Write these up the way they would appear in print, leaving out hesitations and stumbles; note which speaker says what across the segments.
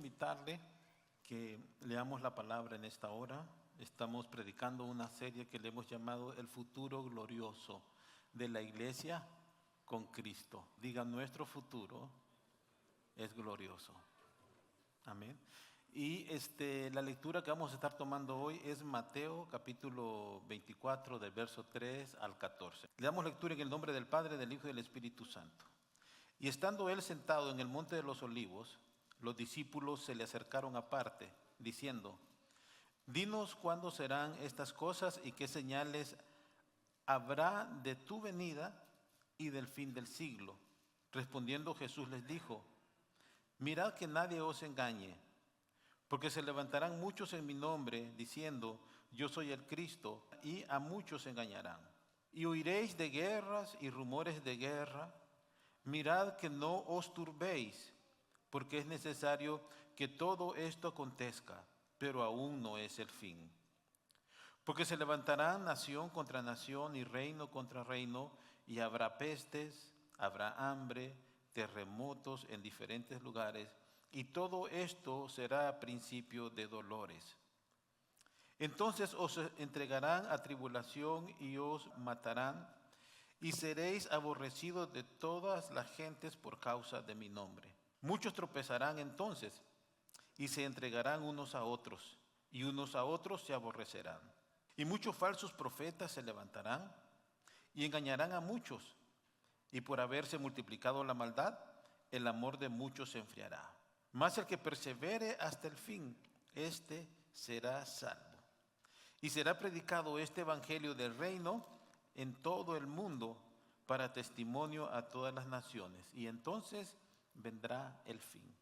Speaker 1: invitarle que leamos la palabra en esta hora. Estamos predicando una serie que le hemos llamado El futuro glorioso de la iglesia con Cristo. Diga, nuestro futuro es glorioso. Amén. Y la lectura que vamos a estar tomando hoy es Mateo capítulo 24 del verso 3 al 14. Le damos lectura en el nombre del Padre, del Hijo y del Espíritu Santo. Y estando él sentado en el monte de los olivos, los discípulos se le acercaron aparte, diciendo: Dinos cuándo serán estas cosas y qué señales habrá de tu venida y del fin del siglo. Respondiendo Jesús les dijo: Mirad que nadie os engañe, porque se levantarán muchos en mi nombre, diciendo: Yo soy el Cristo, y a muchos engañarán. Y oiréis de guerras y rumores de guerra. Mirad que no os turbéis, porque es necesario que todo esto acontezca, pero aún no es el fin. Porque se levantarán nación contra nación y reino contra reino, y habrá pestes, habrá hambre, terremotos en diferentes lugares, y todo esto será principio de dolores. Entonces os entregarán a tribulación y os matarán, y seréis aborrecidos de todas las gentes por causa de mi nombre. Muchos tropezarán entonces, y se entregarán unos a otros, y unos a otros se aborrecerán. Y muchos falsos profetas se levantarán, y engañarán a muchos. Y por haberse multiplicado la maldad, el amor de muchos se enfriará. Mas el que persevere hasta el fin, éste será salvo. Y será predicado este evangelio del reino en todo el mundo para testimonio a todas las naciones. Y entonces vendrá el fin.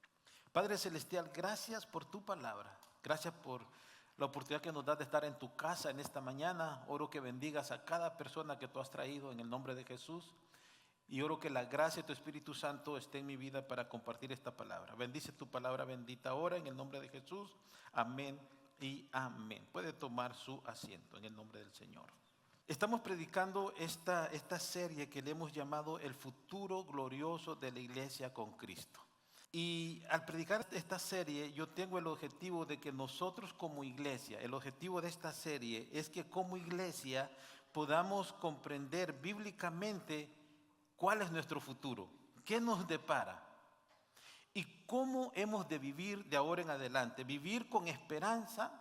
Speaker 1: Padre Celestial, gracias por tu palabra. Gracias por la oportunidad que nos das de estar en tu casa en esta mañana. Oro que bendigas a cada persona que tú has traído en el nombre de Jesús. Y oro que la gracia de tu Espíritu Santo esté en mi vida para compartir esta palabra. Bendice tu palabra bendita ahora en el nombre de Jesús. Amén y amén. Puede tomar su asiento en el nombre del Señor. Estamos predicando esta serie que le hemos llamado El futuro glorioso de la iglesia con Cristo. Y al predicar esta serie yo tengo el objetivo de que nosotros como iglesia, el objetivo de esta serie es que como iglesia podamos comprender bíblicamente cuál es nuestro futuro, qué nos depara y cómo hemos de vivir de ahora en adelante. Vivir con esperanza,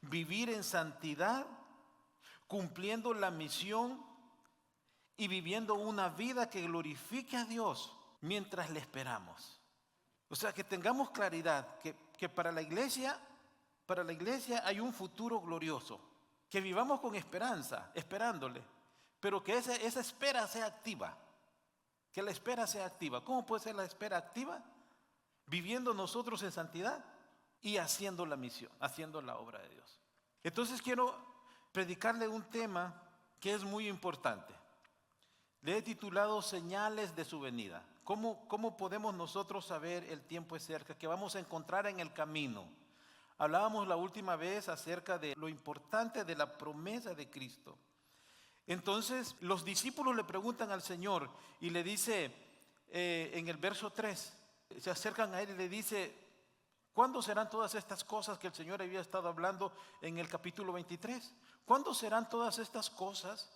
Speaker 1: vivir en santidad, cumpliendo la misión y viviendo una vida que glorifique a Dios mientras le esperamos. O sea, que tengamos claridad que para la iglesia hay un futuro glorioso, que vivamos con esperanza, esperándole, pero que esa espera sea activa, que la espera sea activa. ¿Cómo puede ser la espera activa? Viviendo nosotros en santidad y haciendo la misión, haciendo la obra de Dios. Entonces quiero predicarle un tema que es muy importante. Le he titulado Señales de su venida. ¿Cómo podemos nosotros saber el tiempo es cerca, que vamos a encontrar en el camino? Hablábamos la última vez acerca de lo importante de la promesa de Cristo. Entonces los discípulos le preguntan al Señor y le dice en el verso 3, se acercan a él y le dice: ¿cuándo serán todas estas cosas que el Señor había estado hablando en el capítulo 23? ¿Cuándo serán todas estas cosas?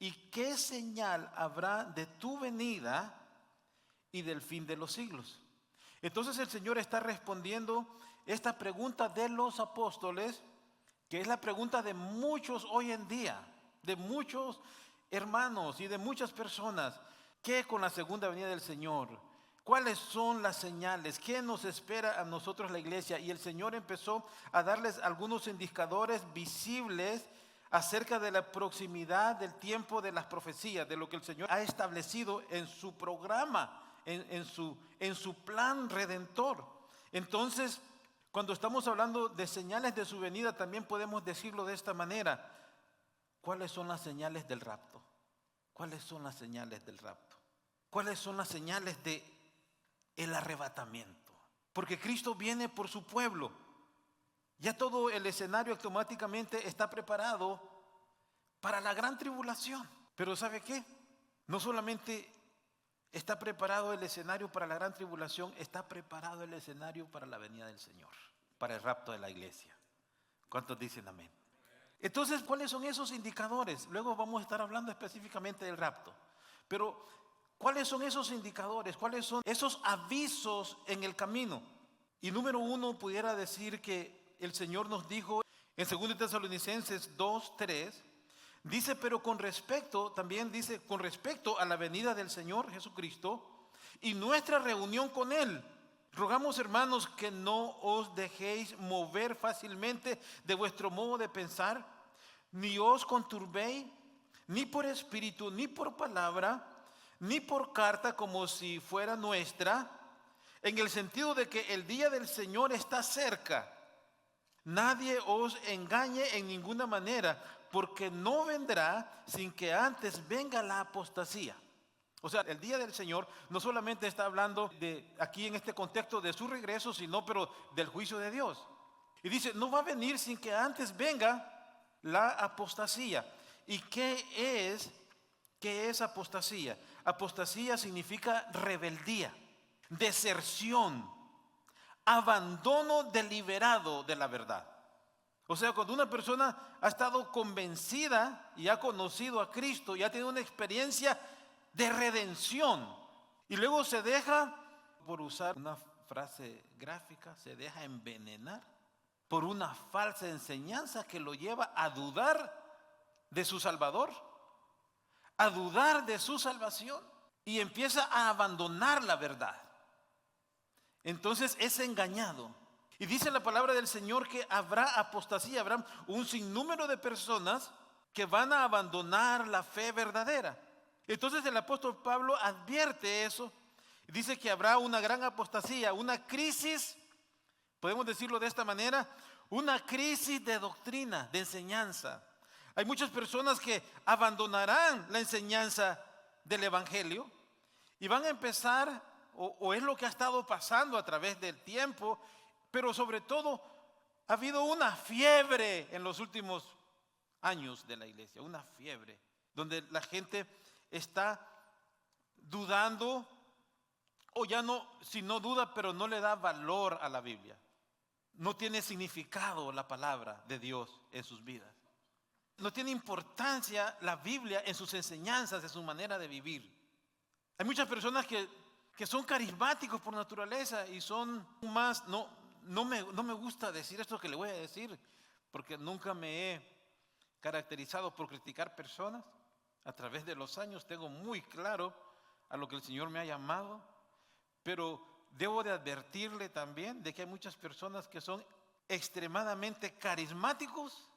Speaker 1: ¿Y qué señal habrá de tu venida y del fin de los siglos? Entonces el Señor está respondiendo esta pregunta de los apóstoles, que es la pregunta de muchos hoy en día, de muchos hermanos y de muchas personas. ¿Qué con la segunda venida del Señor? ¿Cuáles son las señales? ¿Qué nos espera a nosotros la iglesia? Y el Señor empezó a darles algunos indicadores visibles acerca de la proximidad del tiempo de las profecías, de lo que el Señor ha establecido en su programa, en su plan redentor. Entonces, cuando estamos hablando de señales de su venida, también podemos decirlo de esta manera: ¿cuáles son las señales del rapto? ¿Cuáles son las señales del rapto? ¿Cuáles son las señales de el arrebatamiento? Porque Cristo viene por su pueblo. Ya todo el escenario automáticamente está preparado para la gran tribulación. Pero ¿sabe qué? No solamente Está preparado el escenario para la gran tribulación, está preparado el escenario para la venida del Señor, para el rapto de la iglesia. ¿Cuántos dicen amén? Entonces, ¿cuáles son esos indicadores? Luego vamos a estar hablando específicamente del rapto. Pero, ¿cuáles son esos indicadores? ¿Cuáles son esos avisos en el camino? Y número uno, pudiera decir que el Señor nos dijo en 2 Tesalonicenses 2:3, dice, pero con respecto a la venida del Señor Jesucristo y nuestra reunión con Él, rogamos, hermanos, que no os dejéis mover fácilmente de vuestro modo de pensar, ni os conturbéis, ni por espíritu, ni por palabra, ni por carta como si fuera nuestra, en el sentido de que el día del Señor está cerca. Nadie os engañe en ninguna manera, porque no vendrá sin que antes venga la apostasía. O sea, el día del Señor no solamente está hablando de aquí en este contexto de su regreso, sino pero del juicio de Dios. Y dice, no va a venir sin que antes venga la apostasía. ¿Y qué es apostasía? Apostasía significa rebeldía, deserción, abandono deliberado de la verdad. O sea, cuando una persona ha estado convencida y ha conocido a Cristo y ha tenido una experiencia de redención y luego se deja, por usar una frase gráfica, se deja envenenar por una falsa enseñanza que lo lleva a dudar de su Salvador, a dudar de su salvación y empieza a abandonar la verdad. Entonces es engañado. Y dice la palabra del Señor que habrá apostasía, habrá un sinnúmero de personas que van a abandonar la fe verdadera. Entonces el apóstol Pablo advierte eso. Dice que habrá una gran apostasía, una crisis, podemos decirlo de esta manera, una crisis de doctrina, de enseñanza. Hay muchas personas que abandonarán la enseñanza del Evangelio y van a empezar, o es lo que ha estado pasando a través del tiempo, pero sobre todo ha habido una fiebre en los últimos años de la iglesia, una fiebre, donde la gente está dudando, o ya no, si no duda, pero no le da valor a la Biblia. No tiene significado la palabra de Dios en sus vidas. No tiene importancia la Biblia en sus enseñanzas, en su manera de vivir. Hay muchas personas que son carismáticos por naturaleza y son más, no me gusta decir esto que le voy a decir, porque nunca me he caracterizado por criticar personas. A través de los años tengo muy claro a lo que el Señor me ha llamado, pero debo de advertirle también de que hay muchas personas que son extremadamente carismáticos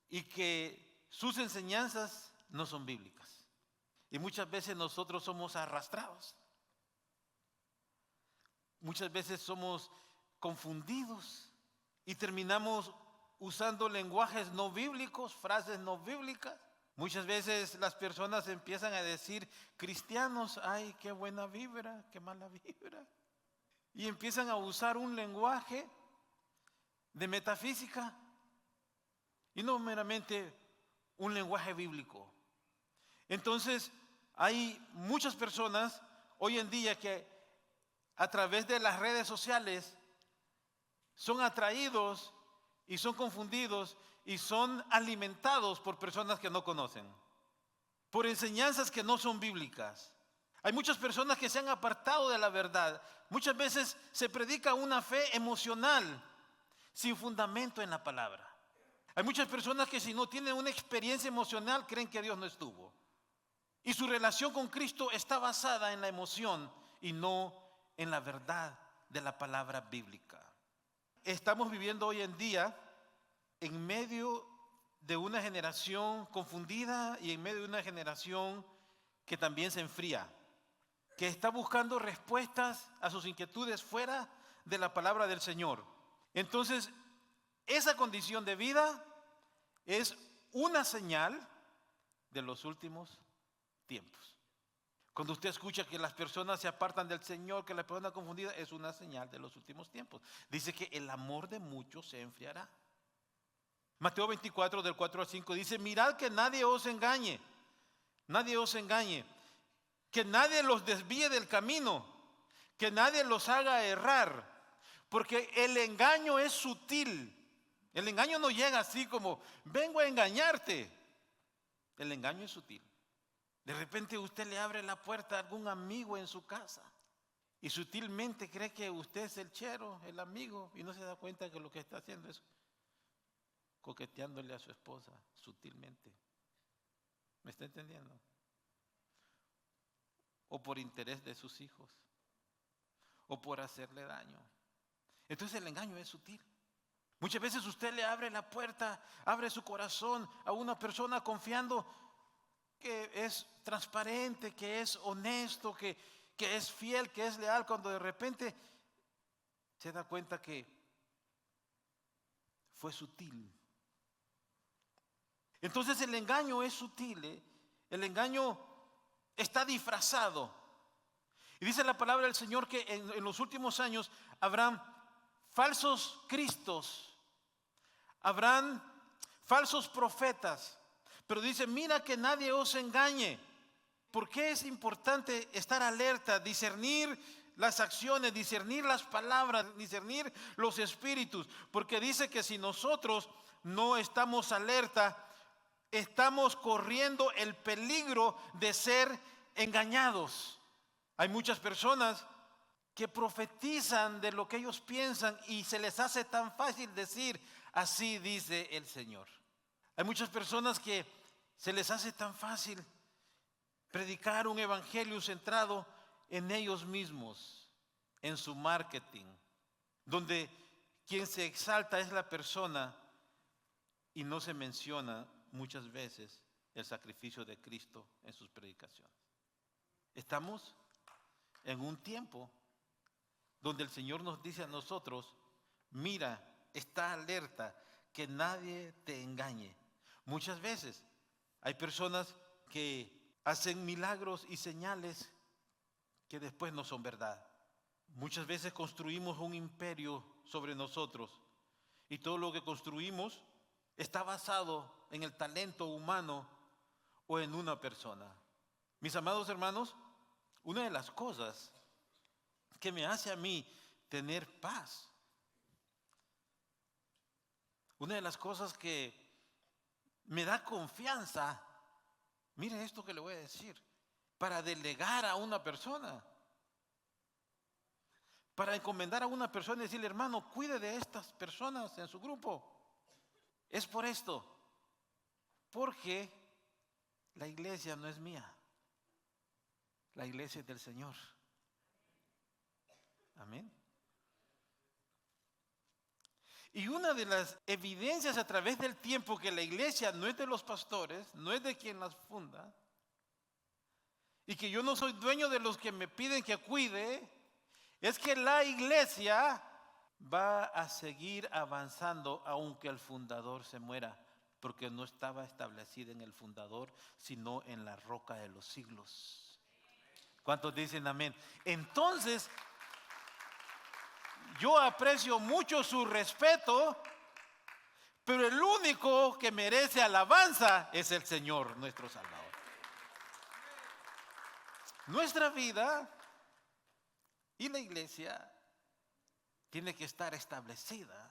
Speaker 1: y que sus enseñanzas no son bíblicas. Y muchas veces nosotros somos arrastrados. Muchas veces somos confundidos y terminamos usando lenguajes no bíblicos, frases no bíblicas. Muchas veces las personas empiezan a decir, cristianos, ay, qué buena vibra, qué mala vibra. Y empiezan a usar un lenguaje de metafísica y no meramente un lenguaje bíblico. Entonces, hay muchas personas hoy en día que a través de las redes sociales son atraídos y son confundidos y son alimentados por personas que no conocen, por enseñanzas que no son bíblicas. Hay muchas personas que se han apartado de la verdad. Muchas veces se predica una fe emocional sin fundamento en la palabra. Hay muchas personas que si no tienen una experiencia emocional creen que Dios no estuvo. Y su relación con Cristo está basada en la emoción y no en la verdad de la palabra bíblica. Estamos viviendo hoy en día en medio de una generación confundida y en medio de una generación que también se enfría, que está buscando respuestas a sus inquietudes fuera de la palabra del Señor. Entonces, esa condición de vida es una señal de los últimos tiempos. Cuando usted escucha que las personas se apartan del Señor, que las personas confundidas, es una señal de los últimos tiempos. Dice que el amor de muchos se enfriará. Mateo 24, del 4 al 5 dice, mirad que nadie os engañe, que nadie los desvíe del camino, que nadie los haga errar, porque el engaño es sutil. El engaño no llega así como, vengo a engañarte. El engaño es sutil. De repente usted le abre la puerta a algún amigo en su casa y sutilmente cree que usted es el chero, el amigo, y no se da cuenta que lo que está haciendo es coqueteándole a su esposa sutilmente. ¿Me está entendiendo? O por interés de sus hijos, o por hacerle daño. Entonces el engaño es sutil. Muchas veces usted le abre la puerta, abre su corazón a una persona confiando que es transparente, que es honesto, que es fiel, que es leal, cuando de repente se da cuenta que fue sutil. Entonces el engaño es sutil, ¿eh? El engaño está disfrazado. Y dice la palabra del Señor que en los últimos años habrán falsos cristos, habrán falsos profetas. Pero dice, mira que nadie os engañe. ¿Por qué es importante estar alerta, discernir las acciones, discernir las palabras, discernir los espíritus? Porque dice que si nosotros no estamos alerta, estamos corriendo el peligro de ser engañados. Hay muchas personas que profetizan de lo que ellos piensan y se les hace tan fácil decir, así dice el Señor. Hay muchas personas que se les hace tan fácil predicar un evangelio centrado en ellos mismos, en su marketing, donde quien se exalta es la persona y no se menciona muchas veces el sacrificio de Cristo en sus predicaciones. Estamos en un tiempo donde el Señor nos dice a nosotros, mira, está alerta, que nadie te engañe. Muchas veces hay personas que hacen milagros y señales que después no son verdad. Muchas veces construimos un imperio sobre nosotros y todo lo que construimos está basado en el talento humano o en una persona. Mis amados hermanos, una de las cosas que me hace a mí tener paz, una de las cosas que me da confianza, mire esto que le voy a decir, para delegar a una persona, para encomendar a una persona y decirle, hermano, cuide de estas personas en su grupo. Es por esto, porque la iglesia no es mía, la iglesia es del Señor. Amén. Y una de las evidencias a través del tiempo que la iglesia no es de los pastores, no es de quien las funda, y que yo no soy dueño de los que me piden que cuide, es que la iglesia va a seguir avanzando aunque el fundador se muera, porque no estaba establecida en el fundador, sino en la roca de los siglos. ¿Cuántos dicen amén? Entonces, yo aprecio mucho su respeto, pero el único que merece alabanza es el Señor, nuestro Salvador. Nuestra vida y la iglesia tiene que estar establecida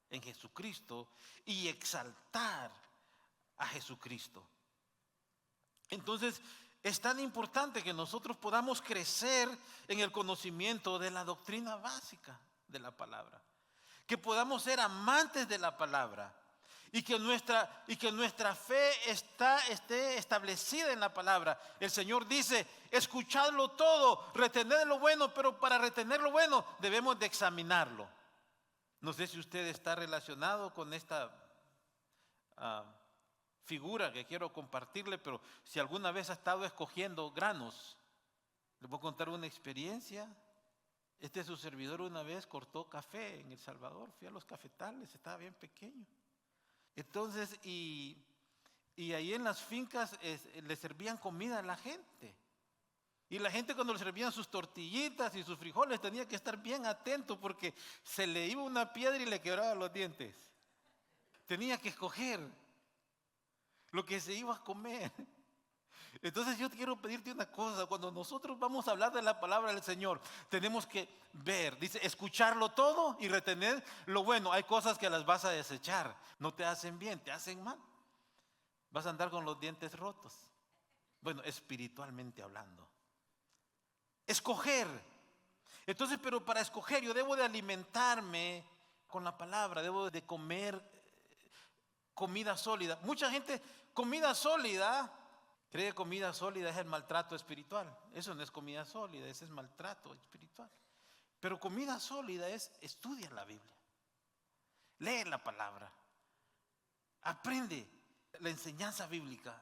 Speaker 1: en Jesucristo y exaltar a Jesucristo. Entonces, es tan importante que nosotros podamos crecer en el conocimiento de la doctrina básica de la palabra, que podamos ser amantes de la palabra y que nuestra fe esté establecida en la palabra. El Señor dice, escuchadlo todo, retened lo bueno, pero para retener lo bueno debemos de examinarlo. No sé si usted está relacionado con esta figura que quiero compartirle, pero si alguna vez ha estado escogiendo granos, le voy a contar una experiencia. Su servidor una vez cortó café en El Salvador, fui a los cafetales, estaba bien pequeño. Entonces, y ahí en las fincas le servían comida a la gente. Y la gente cuando le servían sus tortillitas y sus frijoles tenía que estar bien atento porque se le iba una piedra y le quebraba los dientes. Tenía que escoger lo que se iba a comer. Entonces yo quiero pedirte una cosa: cuando nosotros vamos a hablar de la palabra del Señor, tenemos que ver, dice, escucharlo todo y retener lo bueno. Hay cosas que las vas a desechar, no te hacen bien, te hacen mal. Vas a andar con los dientes rotos. Bueno, espiritualmente hablando. Escoger. Entonces, pero para escoger yo debo de alimentarme con la palabra, debo de comer comida sólida. Mucha gente, comida sólida, cree que comida sólida es el maltrato espiritual. Eso no es comida sólida, ese es maltrato espiritual. Pero comida sólida es: estudia la Biblia, lee la palabra, aprende la enseñanza bíblica,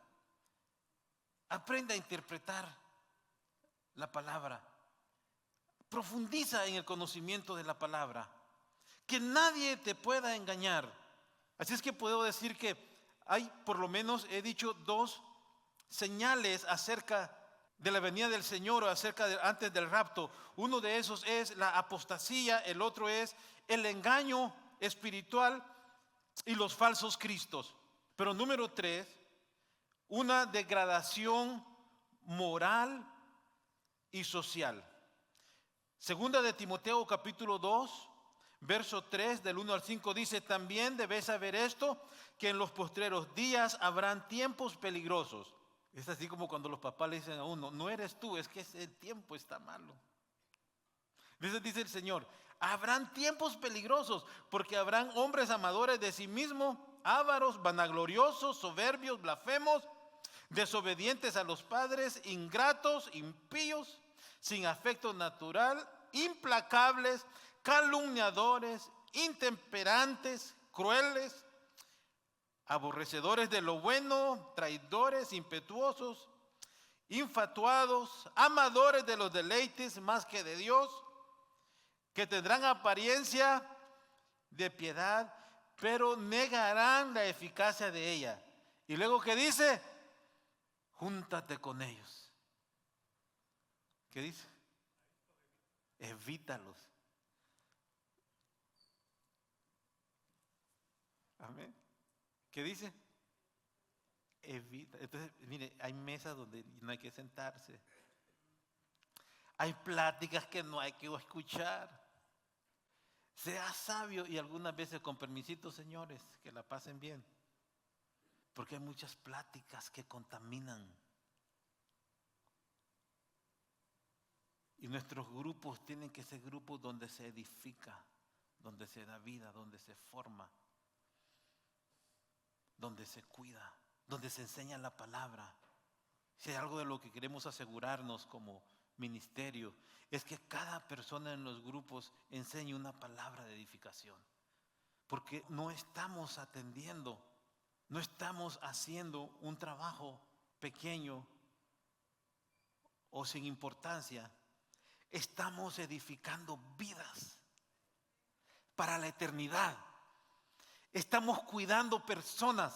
Speaker 1: aprende a interpretar la palabra, profundiza en el conocimiento de la palabra, que nadie te pueda engañar. Así es que puedo decir que hay, por lo menos he dicho, 2 señales acerca de la venida del Señor, o acerca de antes del rapto. Uno de esos es la apostasía, el otro es el engaño espiritual y los falsos cristos. Pero número 3, una degradación moral y social. Segunda de Timoteo capítulo 2, verso 3 del 1 al 5 dice: también debes saber esto, que en los postreros días habrán tiempos peligrosos. Es así como cuando los papás le dicen a uno: no eres tú, es que el tiempo está malo. Dice el Señor: habrán tiempos peligrosos, porque habrán hombres amadores de sí mismos, ávaros, vanagloriosos, soberbios, blasfemos, desobedientes a los padres, ingratos, impíos, sin afecto natural, implacables, calumniadores, intemperantes, crueles, aborrecedores de lo bueno, traidores, impetuosos, infatuados, amadores de los deleites más que de Dios, que tendrán apariencia de piedad, pero negarán la eficacia de ella. Y luego, ¿qué dice? Júntate con ellos. ¿Qué dice? Evítalos. Amén. ¿Qué dice? Evita. Entonces, mire, hay mesas donde no hay que sentarse. Hay pláticas que no hay que escuchar. Sea sabio, y algunas veces con permisito, señores, que la pasen bien. Porque hay muchas pláticas que contaminan. Y nuestros grupos tienen que ser grupos donde se edifica, donde se da vida, donde se forma, donde se cuida, donde se enseña la palabra. Si hay algo de lo que queremos asegurarnos como ministerio, es que cada persona en los grupos enseñe una palabra de edificación. Porque no estamos atendiendo, no estamos haciendo un trabajo pequeño o sin importancia. Estamos edificando vidas para la eternidad. Estamos cuidando personas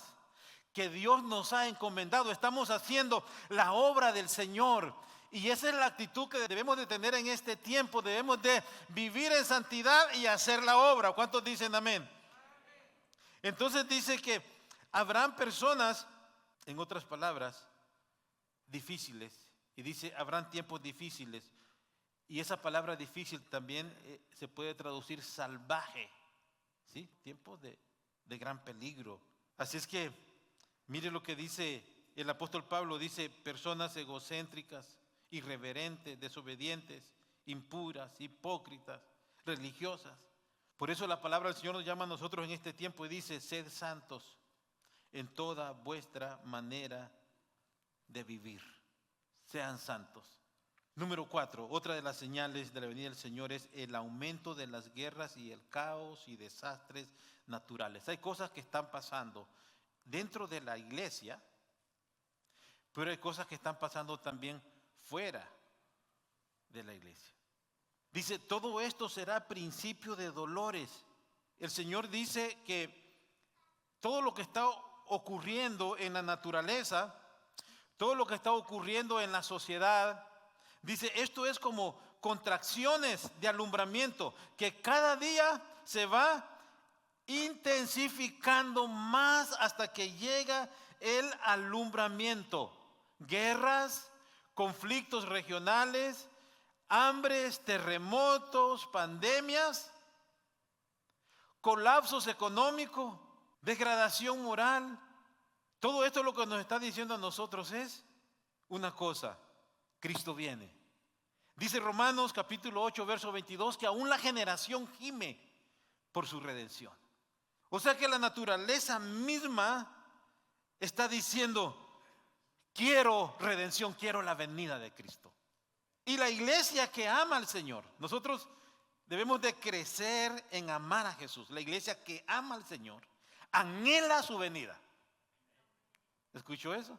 Speaker 1: que Dios nos ha encomendado. Estamos haciendo la obra del Señor. Y esa es la actitud que debemos de tener en este tiempo. Debemos de vivir en santidad y hacer la obra. ¿Cuántos dicen amén? Entonces dice que habrán personas, en otras palabras, difíciles. Y dice, habrán tiempos difíciles. Y esa palabra difícil también se puede traducir salvaje. ¿Sí? Tiempos de gran peligro. Así es que, mire lo que dice el apóstol Pablo. Dice, personas egocéntricas, irreverentes, desobedientes, impuras, hipócritas, religiosas. Por eso la palabra del Señor nos llama a nosotros en este tiempo y dice: sed santos en toda vuestra manera de vivir. Sean santos. Número 4, otra de las señales de la venida del Señor es el aumento de las guerras y el caos y desastres naturales. Hay cosas que están pasando dentro de la iglesia, pero hay cosas que están pasando también fuera de la iglesia. Dice, todo esto será principio de dolores. El Señor dice que todo lo que está ocurriendo en la naturaleza, todo lo que está ocurriendo en la sociedad, dice, esto es como contracciones de alumbramiento que cada día se va intensificando más hasta que llega el alumbramiento. guerras, conflictos regionales, hambres, terremotos, pandemias, colapsos económicos, degradación moral. Todo esto lo que nos está diciendo a nosotros es una cosa: Cristo viene. Dice Romanos capítulo 8, verso 22, que aún la generación gime por su redención. O sea que la naturaleza misma está diciendo: quiero redención, quiero la venida de Cristo. Y la iglesia que ama al Señor, nosotros debemos de crecer en amar a Jesús. La iglesia que ama al Señor anhela su venida. ¿Escuchó eso?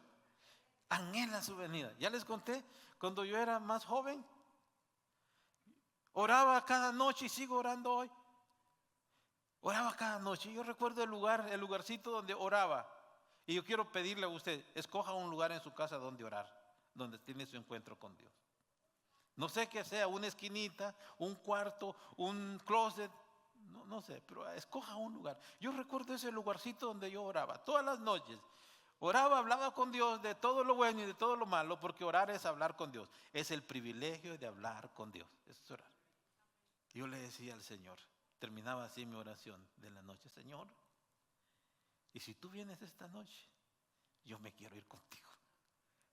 Speaker 1: Anhela su venida. Ya les conté, cuando yo era más joven, oraba cada noche y sigo orando hoy. Oraba cada noche. Yo recuerdo el lugarcito donde oraba. Y yo quiero pedirle a usted, escoja un lugar en su casa donde orar, donde tiene su encuentro con Dios. No sé qué sea, una esquinita, un cuarto, un closet, no sé, pero escoja un lugar. Yo recuerdo ese lugarcito donde yo oraba todas las noches. Oraba, hablaba con Dios de todo lo bueno y de todo lo malo, porque orar es hablar con Dios. Es el privilegio de hablar con Dios. Eso es orar. Yo le decía al Señor, terminaba así mi oración de la noche: Señor, y si tú vienes esta noche, yo me quiero ir contigo.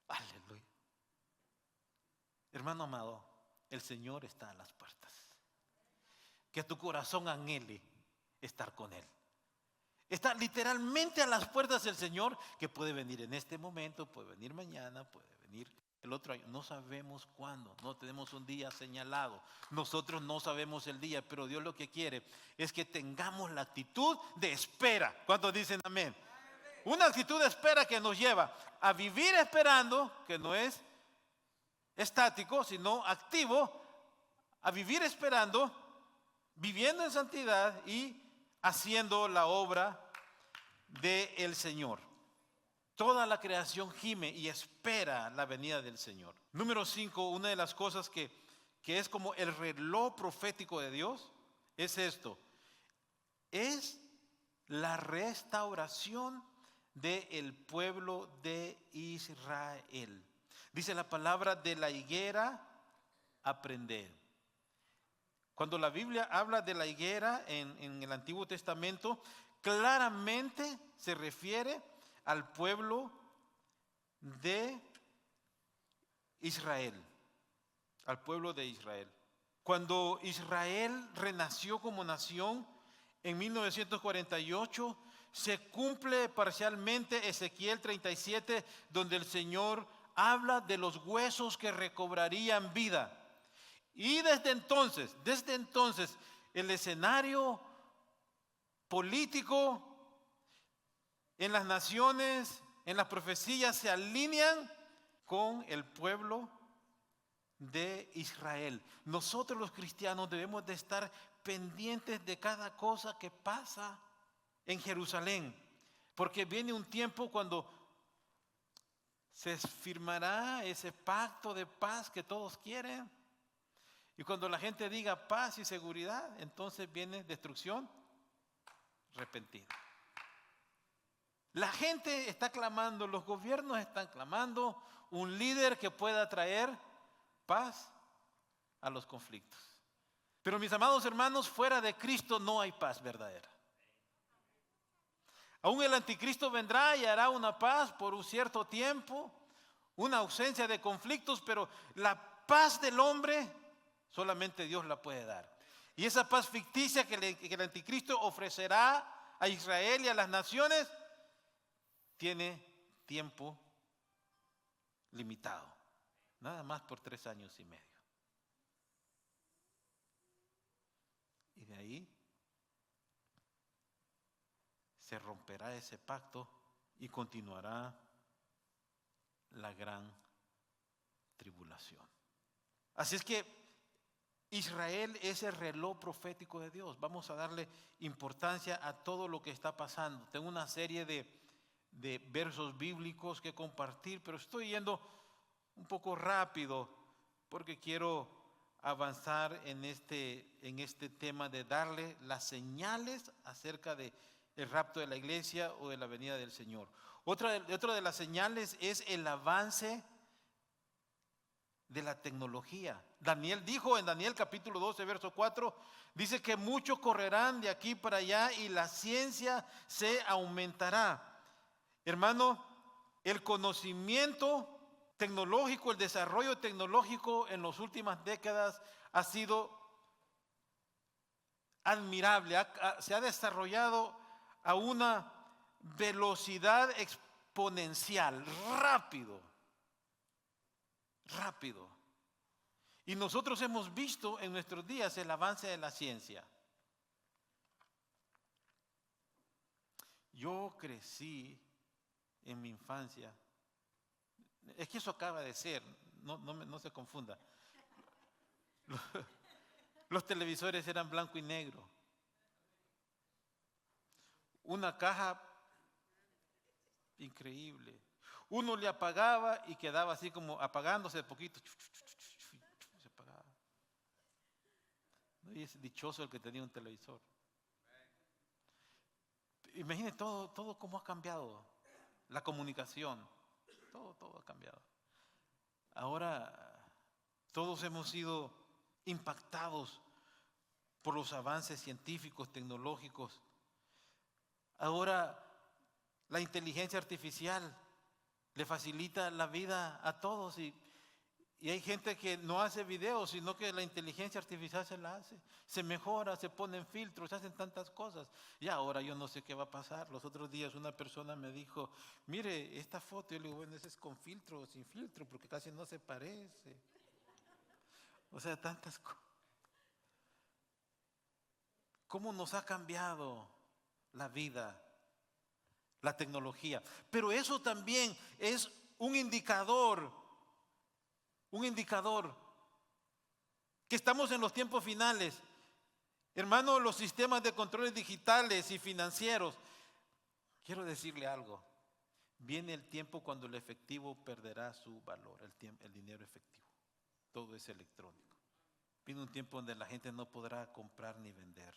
Speaker 1: Aleluya. Hermano amado, el Señor está a las puertas. Que tu corazón anhele estar con Él. Está literalmente a las puertas del Señor, que puede venir en este momento, puede venir mañana, puede venir el otro año. No sabemos cuándo, no tenemos un día señalado. Nosotros no sabemos el día, pero Dios lo que quiere es que tengamos la actitud de espera. ¿Cuántos dicen amén? Una actitud de espera que nos lleva a vivir esperando, que no es estático, sino activo, a vivir esperando, viviendo en santidad y haciendo la obra del Señor. Toda la creación gime y espera la venida del Señor. Número 5, una de las cosas que es como el reloj profético de Dios, es esto: es la restauración del pueblo de Israel. Dice la palabra: de la higuera aprender. Cuando la Biblia habla de la higuera en el Antiguo Testamento, claramente se refiere al pueblo de Israel. Al pueblo de Israel. Cuando Israel renació como nación en 1948, se cumple parcialmente Ezequiel 37, donde el Señor habla de los huesos que recobrarían vida. Y desde entonces, el escenario político en las naciones, en las profecías, se alinean con el pueblo de Israel. Nosotros los cristianos debemos de estar pendientes de cada cosa que pasa en Jerusalén, porque viene un tiempo cuando se firmará ese pacto de paz que todos quieren. Y cuando la gente diga paz y seguridad, entonces viene destrucción repentina. La gente está clamando, los gobiernos están clamando un líder que pueda traer paz a los conflictos. Pero mis amados hermanos, fuera de Cristo no hay paz verdadera. Aún el anticristo vendrá y hará una paz por un cierto tiempo, una ausencia de conflictos, pero la paz del hombre solamente Dios la puede dar. Y esa paz ficticia que el anticristo ofrecerá a Israel y a las naciones tiene tiempo limitado, nada más por 3 años y medio. Y de ahí se romperá ese pacto y continuará la gran tribulación. Así es que Israel es el reloj profético de Dios. Vamos a darle importancia a todo lo que está pasando. Tengo una serie de versos bíblicos que compartir, pero estoy yendo un poco rápido porque quiero avanzar en este tema de darle las señales acerca de el rapto de la iglesia o de la venida del Señor. Otra de las señales es el avance de la tecnología. Daniel dijo en Daniel capítulo 12, verso 4, dice que muchos correrán de aquí para allá y la ciencia se aumentará. Hermano, el conocimiento tecnológico, el desarrollo tecnológico en las últimas décadas ha sido admirable. Se ha desarrollado a una velocidad exponencial, rápido. Y nosotros hemos visto en nuestros días el avance de la ciencia. Yo crecí en mi infancia, es que eso acaba de ser, no se confunda. Los televisores eran blanco y negro. Una caja increíble. Uno le apagaba y quedaba así como apagándose de poquito. Se apagaba. Y es dichoso el que tenía un televisor. Imagine todo cómo ha cambiado. La comunicación. Todo ha cambiado. Ahora todos hemos sido impactados por los avances científicos, tecnológicos. Ahora la inteligencia artificial le facilita la vida a todos y hay gente que no hace videos, sino que la inteligencia artificial se la hace. Se mejora, se ponen filtros, se hacen tantas cosas. Y ahora yo no sé qué va a pasar. Los otros días una persona me dijo, mire, esta foto, yo le digo, bueno, ese es con filtro o sin filtro, porque casi no se parece. O sea, tantas cosas. ¿Cómo nos ha cambiado la vida, la tecnología? Pero eso también es un indicador que estamos en los tiempos finales. Hermano, los sistemas de controles digitales y financieros. Quiero decirle algo. Viene el tiempo cuando el efectivo perderá su valor, el dinero efectivo. Todo es electrónico. Viene un tiempo donde la gente no podrá comprar ni vender.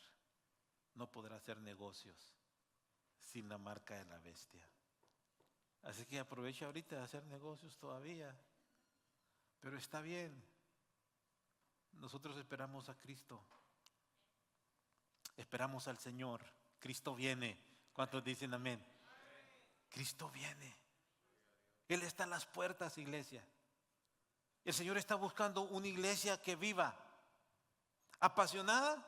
Speaker 1: No podrá hacer negocios sin la marca de la bestia. Así que aprovecha ahorita de hacer negocios todavía. Pero está bien. Nosotros esperamos a Cristo. Esperamos al Señor. Cristo viene. ¿Cuántos dicen amén? Cristo viene. Él está a las puertas, iglesia. El Señor está buscando una iglesia que viva, apasionada,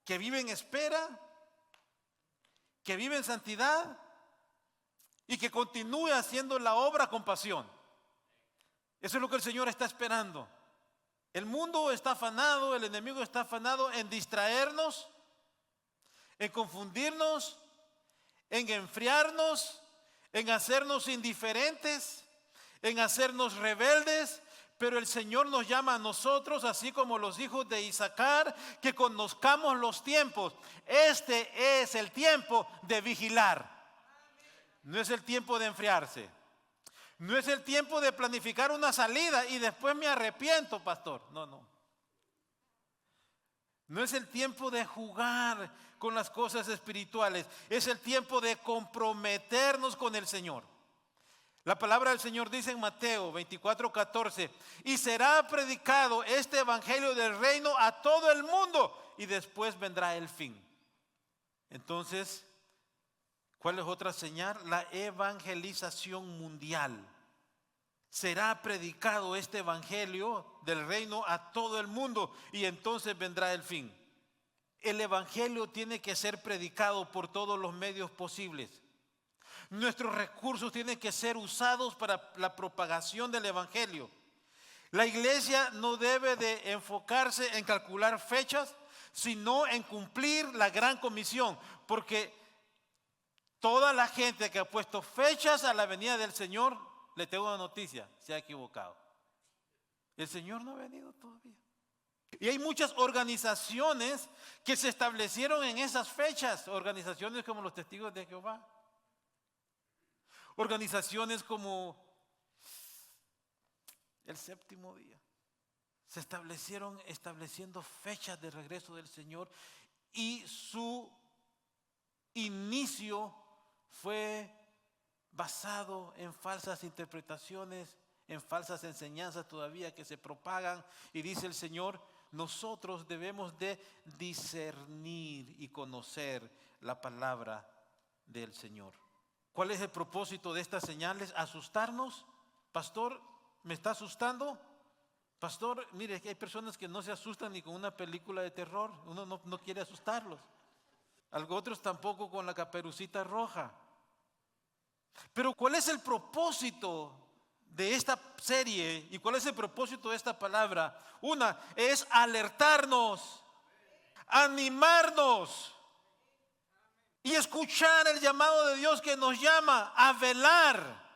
Speaker 1: que vive en espera, que vive en santidad y que continúe haciendo la obra con pasión. Eso es lo que el Señor está esperando. El mundo está afanado, el enemigo está afanado en distraernos, en confundirnos, en enfriarnos, en hacernos indiferentes, en hacernos rebeldes. Pero el Señor nos llama a nosotros, así como los hijos de Isaacar, que conozcamos los tiempos. Este es el tiempo de vigilar. No es el tiempo de enfriarse. No es el tiempo de planificar una salida y después me arrepiento, pastor. No. No es el tiempo de jugar con las cosas espirituales. Es el tiempo de comprometernos con el Señor. La palabra del Señor dice en Mateo 24:14, y será predicado este evangelio del reino a todo el mundo y después vendrá el fin. Entonces, ¿cuál es otra señal? La evangelización mundial. Será predicado este evangelio del reino a todo el mundo y entonces vendrá el fin. El evangelio tiene que ser predicado por todos los medios posibles. Nuestros recursos tienen que ser usados para la propagación del evangelio. La iglesia no debe de enfocarse en calcular fechas, sino en cumplir la gran comisión, porque toda la gente que ha puesto fechas a la venida del Señor, le tengo una noticia, se ha equivocado. El Señor no ha venido todavía. Y hay muchas organizaciones que se establecieron en esas fechas, organizaciones como los Testigos de Jehová, organizaciones como el Séptimo Día. Se establecieron estableciendo fechas de regreso del Señor y su inicio fue basado en falsas interpretaciones, en falsas enseñanzas todavía que se propagan. Y dice el Señor, nosotros debemos de discernir y conocer la palabra del Señor. ¿Cuál es el propósito de estas señales? ¿Asustarnos? Pastor, ¿me está asustando? Pastor, mire, que hay personas que no se asustan ni con una película de terror. Uno no quiere asustarlos. Otros tampoco con la Caperucita Roja. Pero ¿cuál es el propósito de esta serie y cuál es el propósito de esta palabra? Una es alertarnos, animarnos y escuchar el llamado de Dios que nos llama a velar,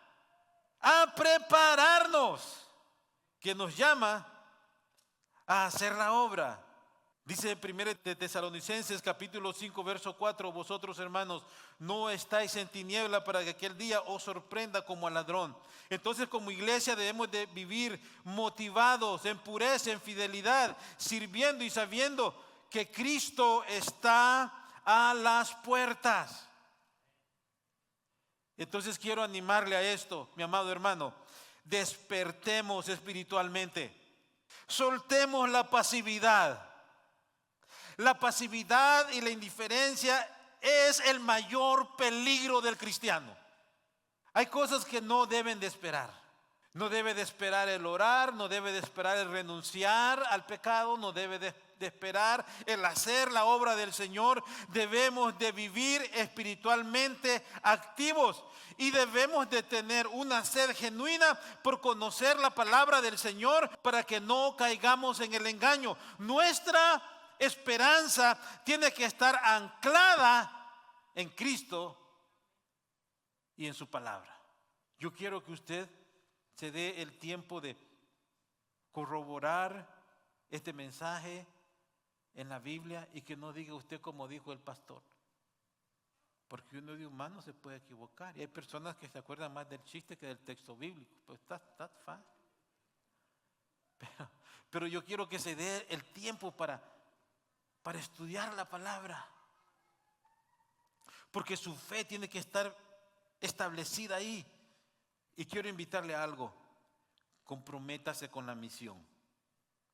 Speaker 1: a prepararnos, que nos llama a hacer la obra. Dice 1 Tesalonicenses capítulo 5 verso 4, vosotros hermanos no estáis en tiniebla para que aquel día os sorprenda como a ladrón. Entonces como iglesia debemos de vivir motivados en pureza, en fidelidad, sirviendo y sabiendo que Cristo está a las puertas. Entonces quiero animarle a esto, mi amado hermano, despertemos espiritualmente, soltemos la pasividad. La pasividad y la indiferencia es el mayor peligro del cristiano. Hay cosas que no deben de esperar. No debe de esperar el orar, no debe de esperar el renunciar al pecado, no debe de esperar el hacer la obra del Señor. Debemos de vivir espiritualmente activos y debemos de tener una sed genuina por conocer la palabra del Señor para que no caigamos en el engaño. Nuestra esperanza tiene que estar anclada en Cristo y en su palabra. Yo quiero que usted se dé el tiempo de corroborar este mensaje en la Biblia y que no diga usted como dijo el pastor, porque uno de humano se puede equivocar y hay personas que se acuerdan más del chiste que del texto bíblico. Pues that's fine. Pero yo quiero que se dé el tiempo para estudiar la palabra, porque su fe tiene que estar establecida ahí. Y quiero invitarle a algo: comprométase con la misión.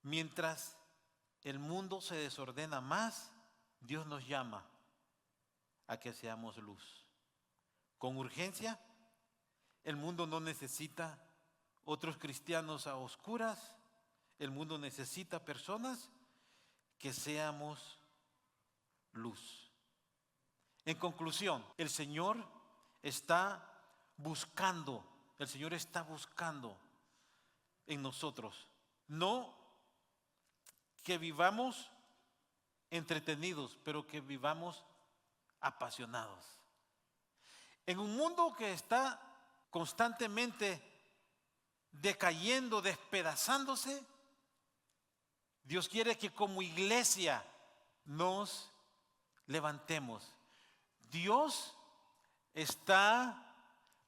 Speaker 1: Mientras el mundo se desordena más, Dios nos llama a que seamos luz. Con urgencia, el mundo no necesita otros cristianos a oscuras, el mundo necesita personas que seamos luz. En conclusión, el Señor está buscando en nosotros, no que vivamos entretenidos, pero que vivamos apasionados. En un mundo que está constantemente decayendo, despedazándose, Dios quiere que como iglesia nos levantemos. Dios está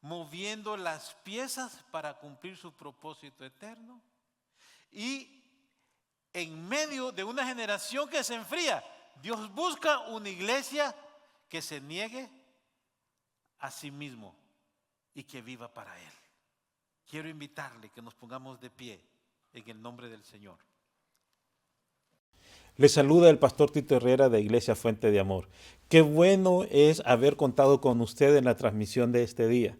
Speaker 1: moviendo las piezas para cumplir su propósito eterno. Y en medio de una generación que se enfría, Dios busca una iglesia que se niegue a sí mismo y que viva para Él. Quiero invitarle que nos pongamos de pie en el nombre del Señor.
Speaker 2: Les saluda el pastor Tito Herrera de Iglesia Fuente de Amor. Qué bueno es haber contado con usted en la transmisión de este día.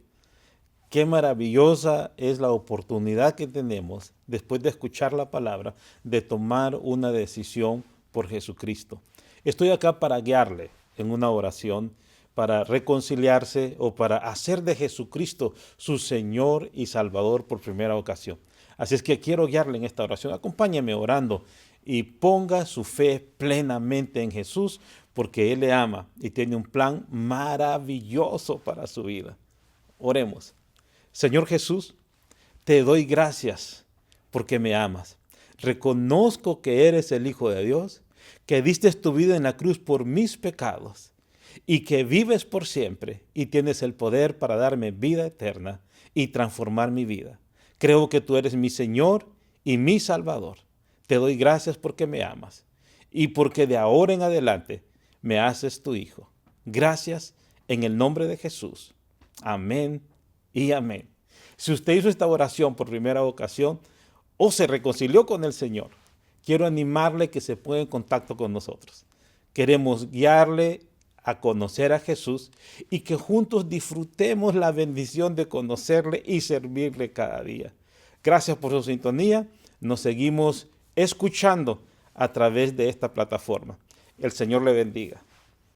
Speaker 2: Qué maravillosa es la oportunidad que tenemos, después de escuchar la palabra, de tomar una decisión por Jesucristo. Estoy acá para guiarle en una oración, para reconciliarse o para hacer de Jesucristo su Señor y Salvador por primera ocasión. Así es que quiero guiarle en esta oración. Acompáñeme orando y ponga su fe plenamente en Jesús, porque Él le ama y tiene un plan maravilloso para su vida. Oremos. Señor Jesús, te doy gracias porque me amas. Reconozco que eres el Hijo de Dios, que diste tu vida en la cruz por mis pecados y que vives por siempre y tienes el poder para darme vida eterna y transformar mi vida. Creo que tú eres mi Señor y mi Salvador. Te doy gracias porque me amas y porque de ahora en adelante me haces tu hijo. Gracias en el nombre de Jesús. Amén y amén. Si usted hizo esta oración por primera ocasión o se reconcilió con el Señor, quiero animarle que se ponga en contacto con nosotros. Queremos guiarle a conocer a Jesús y que juntos disfrutemos la bendición de conocerle y servirle cada día. Gracias por su sintonía. Nos seguimos escuchando a través de esta plataforma. El Señor le bendiga.